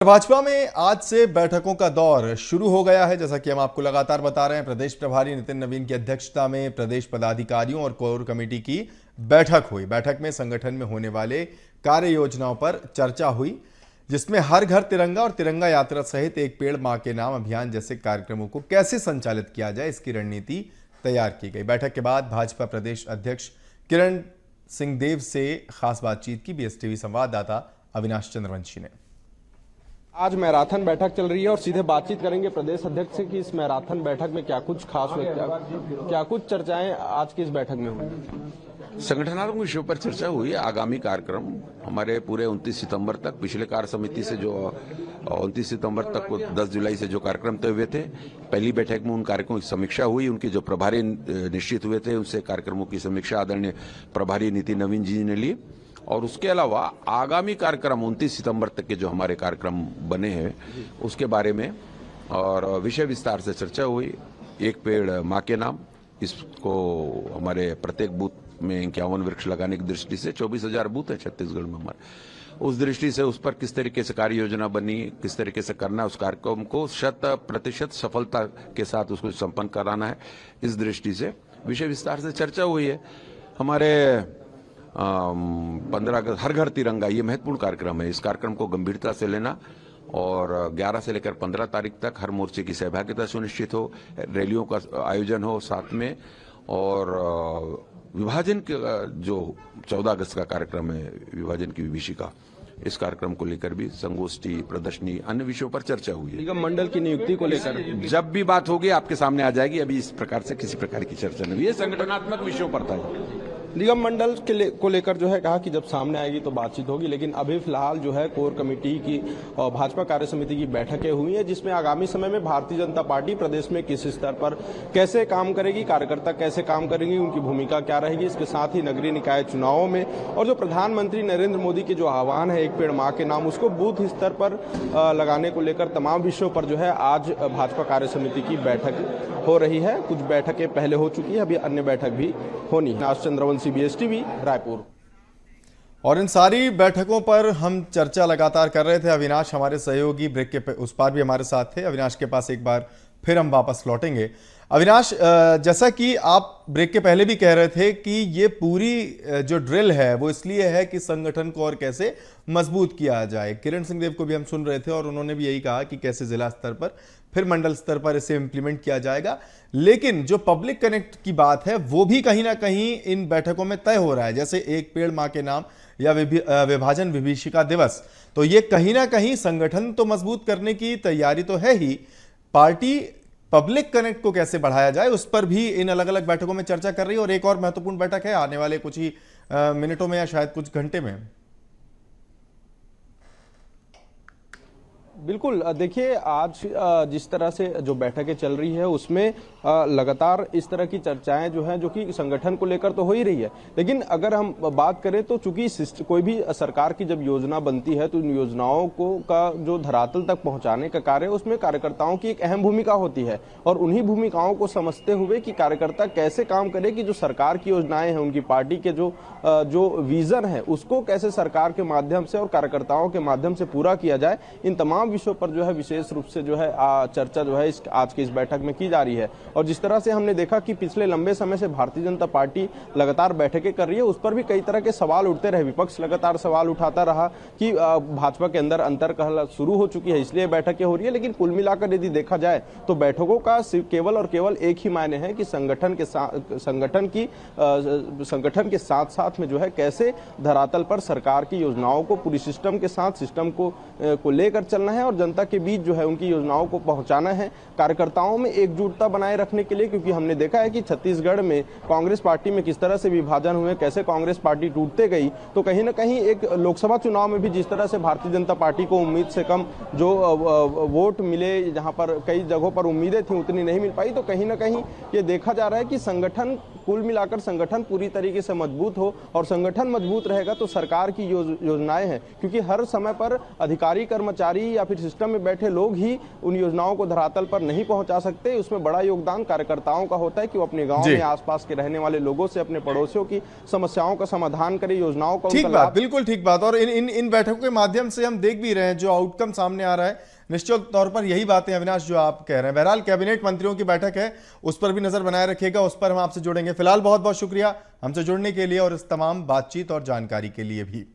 भाजपा में आज से बैठकों का दौर शुरू हो गया है। जैसा कि हम आपको लगातार बता रहे हैं, प्रदेश प्रभारी नितिन नवीन की अध्यक्षता में प्रदेश पदाधिकारियों और कोर कमेटी की बैठक हुई। बैठक में संगठन में होने वाले कार्य योजनाओं पर चर्चा हुई, जिसमें हर घर तिरंगा और तिरंगा यात्रा सहित एक पेड़ मां के नाम अभियान जैसे कार्यक्रमों को कैसे संचालित किया जाए, इसकी रणनीति तैयार की गई। बैठक के बाद भाजपा प्रदेश अध्यक्ष किरण सिंहदेव से खास बातचीत की बीएसटीवी संवाददाता अविनाश चंद्रवंशी ने। आज मैराथन बैठक चल रही है और सीधे बातचीत करेंगे प्रदेश अध्यक्ष से कि इस मैराथन बैठक में क्या कुछ खास हुआ, क्या कुछ चर्चाएं आज की इस बैठक में हुई। संगठनात्मक विषयों पर चर्चा हुई। आगामी कार्यक्रम हमारे पूरे 29 सितंबर तक, पिछले कार्य समिति से जो 29 सितंबर तक 10 जुलाई से जो कार्यक्रम तय हुए थे, पहली बैठक में उन कार्यक्रमों की समीक्षा हुई। उनके जो प्रभारी निश्चित हुए थे उनसे कार्यक्रमों की समीक्षा आदरणीय प्रभारी नितिन नवीन जी ने ली। और उसके अलावा आगामी कार्यक्रम 29 सितंबर तक के जो हमारे कार्यक्रम बने हैं उसके बारे में और विषय विस्तार से चर्चा हुई। एक पेड़ मां के नाम, इसको हमारे प्रत्येक बूथ में 51 वृक्ष लगाने की दृष्टि से 24,000 बूथ है छत्तीसगढ़ में हमारे, उस दृष्टि से उस पर किस तरीके से कार्य योजना बनी, किस तरीके से करना है, उस कार्यक्रम को 100% सफलता के साथ उसको संपन्न कराना है, इस दृष्टि से विषय विस्तार से चर्चा हुई है। हमारे 15 अगस्त हर घर तिरंगा, ये महत्वपूर्ण कार्यक्रम है। इस कार्यक्रम को गंभीरता से लेना और 11 से लेकर 15 तारीख तक हर मोर्चे की सहभागिता सुनिश्चित हो, रैलियों का आयोजन हो साथ में, और विभाजन का जो 14 अगस्त का कार्यक्रम है, विभाजन की विभीषिका, इस कार्यक्रम को लेकर भी संगोष्ठी, प्रदर्शनी, अन्य विषयों पर चर्चा हुई है। निगम मंडल की नियुक्ति को लेकर जब भी बात होगी आपके सामने आ जाएगी। अभी इस प्रकार से किसी प्रकार की चर्चा नहीं हुई है, संगठनात्मक विषयों पर था। निगम मंडल को लेकर जो है कहा कि जब सामने आएगी तो बातचीत होगी, लेकिन अभी फिलहाल जो है कोर कमेटी की और भाजपा कार्य समिति की बैठकें हुई हैं, जिसमें आगामी समय में भारतीय जनता पार्टी प्रदेश में किस स्तर पर कैसे काम करेगी, कार्यकर्ता कैसे काम करेंगे, उनकी भूमिका क्या रहेगी, इसके साथ ही नगरीय निकाय चुनावों में और जो प्रधानमंत्री नरेंद्र मोदी के जो आह्वान है एक पेड़ मां के नाम, उसको बूथ स्तर पर लगाने को लेकर तमाम विषयों पर जो है आज भाजपा कार्य समिति की बैठक हो रही है। कुछ बैठकें पहले हो चुकी है, अभी अन्य बैठक भी होनी है। चंद्रवंशी, बीएसटीवी, रायपुर। और इन सारी बैठकों पर हम चर्चा लगातार कर रहे थे। अविनाश हमारे सहयोगी ब्रेक के उस पार भी हमारे साथ थे। अविनाश के पास एक बार फिर हम वापस लौटेंगे। अविनाश, जैसा कि आप ब्रेक के पहले भी कह रहे थे कि ये पूरी जो ड्रिल है वो इसलिए है कि संगठन को और कैसे मजबूत किया जाए। किरण सिंहदेव को भी हम सुन रहे थे और उन्होंने भी यही कहा कि कैसे जिला स्तर पर फिर मंडल स्तर पर इसे इंप्लीमेंट किया जाएगा। लेकिन जो पब्लिक कनेक्ट की बात है वो भी कहीं ना कहीं इन बैठकों में तय हो रहा है, जैसे एक पेड़ मां के नाम या विभाजन विभीषिका दिवस। तो ये कहीं ना कहीं संगठन तो मजबूत करने की तैयारी तो है ही, पार्टी पब्लिक कनेक्ट को कैसे बढ़ाया जाए उस पर भी इन अलग अलग बैठकों में चर्चा कर रही है। और एक और महत्वपूर्ण बैठक है आने वाले कुछ ही मिनटों में या शायद कुछ घंटे में। बिल्कुल, देखिए आज जिस तरह से जो बैठकें चल रही है उसमें लगातार इस तरह की चर्चाएं जो हैं जो कि संगठन को लेकर तो हो ही रही है, लेकिन अगर हम बात करें तो चूंकि कोई भी सरकार की जब योजना बनती है तो उन योजनाओं को का जो धरातल तक पहुंचाने का कार्य है उसमें कार्यकर्ताओं की एक अहम भूमिका होती है। और उन्हीं भूमिकाओं को समझते हुए कि कार्यकर्ता कैसे काम करे कि जो सरकार की योजनाएं हैं, उनकी पार्टी के जो विजन है उसको कैसे सरकार के माध्यम से और कार्यकर्ताओं के माध्यम से पूरा किया जाए, इन तमाम विषयों पर जो है विशेष रूप से जो है चर्चा जो है आज की इस बैठक में की जा रही है। और जिस तरह से हमने देखा कि पिछले लंबे समय से भारतीय जनता पार्टी लगातार बैठकें कर रही है, उस पर भी कई तरह के सवाल उठते रहे। विपक्ष लगातार सवाल उठाता रहा कि भाजपा के अंदर अंतर्कलह शुरू हो चुकी है, इसलिए बैठकें हो रही है। लेकिन कुल मिलाकर यदि देखा जाए तो बैठकों का केवल और केवल एक ही मायने है कि संगठन के साथ साथ में जो है कैसे धरातल पर सरकार की योजनाओं को पूरी सिस्टम के साथ सिस्टम को लेकर चलना है और जनता के बीच जो है उनकी योजनाओं को पहुंचाना है, कार्यकर्ताओं में एकजुटता बनाए रखने के लिए। क्योंकि हमने देखा है कि छत्तीसगढ़ में कांग्रेस पार्टी में किस तरह से विभाजन हुए, कैसे कांग्रेस पार्टी टूटते गई, तो कहीं ना कहीं एक लोकसभा चुनाव में भी जिस तरह से भारतीय जनता पार्टी को उम्मीद से कम जो वोट मिले, जहां पर कई जगहों पर उम्मीदें थी उतनी नहीं मिल पाई, तो कहीं ना कहीं ये देखा जा रहा है कि संगठन कुल मिलाकर संगठन पूरी तरीके से मजबूत हो, और संगठन मजबूत रहेगा तो सरकार की योजनाएं हैं, क्योंकि हर समय पर अधिकारी कर्मचारी या फिर सिस्टम में बैठे लोग ही उन योजनाओं को धरातल पर नहीं पहुंचा सकते। उसमें बड़ा योगदान कार्यकर्ताओं का होता है कि वो अपने गांव में आसपास के रहने वाले लोगों से, अपने पड़ोसियों की समस्याओं का समाधान करें, योजनाओं का ठीक बात, बिल्कुल ठीक बात। और इन बैठकों के माध्यम से हम देख भी रहे हैं जो आउटकम सामने आ रहा है, निश्चित तौर पर यही बातें अविनाश जो आप कह रहे हैं। बहरहाल कैबिनेट मंत्रियों की बैठक है, उस पर भी नजर बनाए रखिएगा, उस पर हम आपसे जुड़ेंगे। फिलहाल बहुत बहुत शुक्रिया हमसे जुड़ने के लिए और इस तमाम बातचीत और जानकारी के लिए भी।